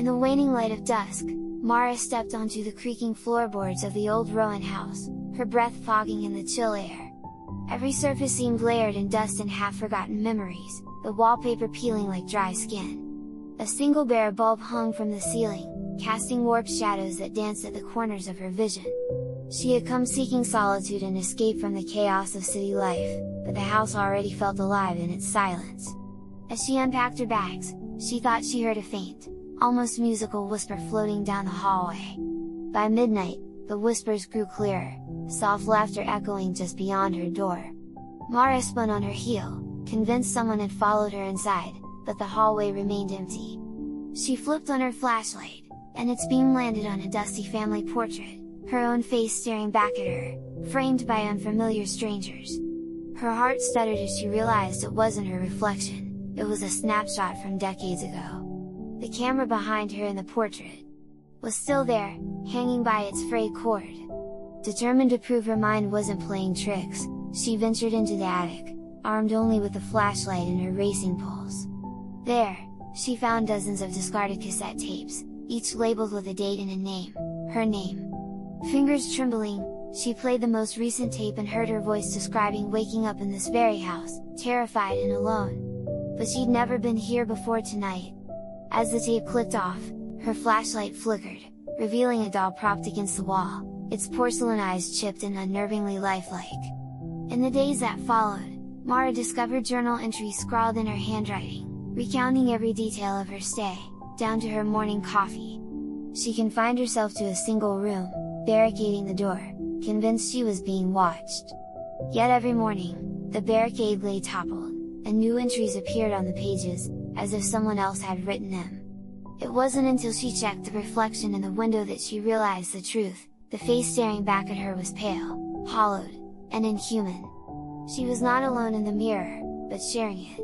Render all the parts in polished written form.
In the waning light of dusk, Mara stepped onto the creaking floorboards of the old Rowan house, her breath fogging in the chill air. Every surface seemed layered in dust and half-forgotten memories, the wallpaper peeling like dry skin. A single bare bulb hung from the ceiling, casting warped shadows that danced at the corners of her vision. She had come seeking solitude and escape from the chaos of city life, but the house already felt alive in its silence. As she unpacked her bags, she thought she heard a faint, almost musical whisper floating down the hallway. By midnight, the whispers grew clearer, soft laughter echoing just beyond her door. Mara spun on her heel, convinced someone had followed her inside, but the hallway remained empty. She flipped on her flashlight, and its beam landed on a dusty family portrait, her own face staring back at her, framed by unfamiliar strangers. Her heart stuttered as she realized it wasn't her reflection, it was a snapshot from decades ago. The camera behind her in the portrait was still there, hanging by its frayed cord. Determined to prove her mind wasn't playing tricks, she ventured into the attic, armed only with a flashlight and her racing pulse. There, she found dozens of discarded cassette tapes, each labeled with a date and a name, her name. Fingers trembling, she played the most recent tape and heard her voice describing waking up in this very house, terrified and alone. But she'd never been here before tonight. As the tape clicked off, her flashlight flickered, revealing a doll propped against the wall, its porcelain eyes chipped and unnervingly lifelike. In the days that followed, Mara discovered journal entries scrawled in her handwriting, recounting every detail of her stay, down to her morning coffee. She confined herself to a single room, barricading the door, convinced she was being watched. Yet every morning, the barricade lay toppled, and new entries appeared on the pages, as if someone else had written them. It wasn't until she checked the reflection in the window that she realized the truth: the face staring back at her was pale, hollowed, and inhuman. She was not alone in the mirror, but sharing it.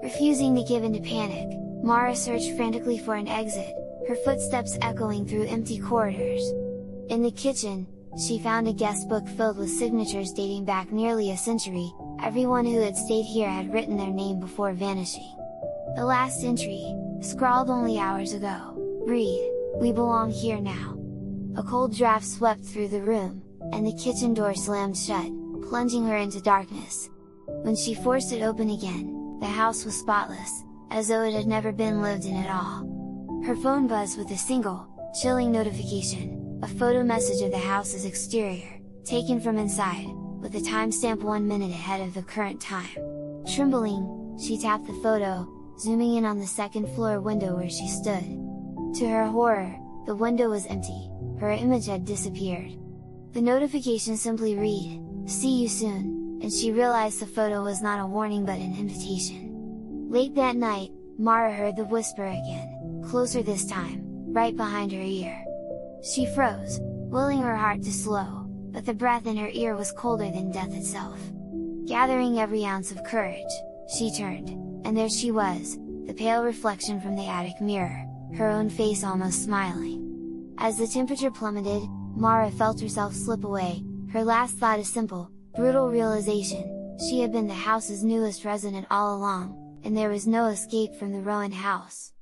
Refusing to give in to panic, Mara searched frantically for an exit, her footsteps echoing through empty corridors. In the kitchen, she found a guest book filled with signatures dating back nearly a century. Everyone who had stayed here had written their name before vanishing. The last entry, scrawled only hours ago, read, "We belong here now." A cold draft swept through the room, and the kitchen door slammed shut, plunging her into darkness. When she forced it open again, the house was spotless, as though it had never been lived in at all. Her phone buzzed with a single, chilling notification, a photo message of the house's exterior, taken from inside, with a timestamp 1 minute ahead of the current time. Trembling, she tapped the photo, zooming in on the second floor window where she stood. To her horror, the window was empty, her image had disappeared. The notification simply read, "See you soon," and she realized the photo was not a warning but an invitation. Late that night, Mara heard the whisper again, closer this time, right behind her ear. She froze, willing her heart to slow, but the breath in her ear was colder than death itself. Gathering every ounce of courage, she turned, and there she was, the pale reflection from the attic mirror, her own face almost smiling. As the temperature plummeted, Mara felt herself slip away, her last thought a simple, brutal realization: she had been the house's newest resident all along, and there was no escape from the Rowan house.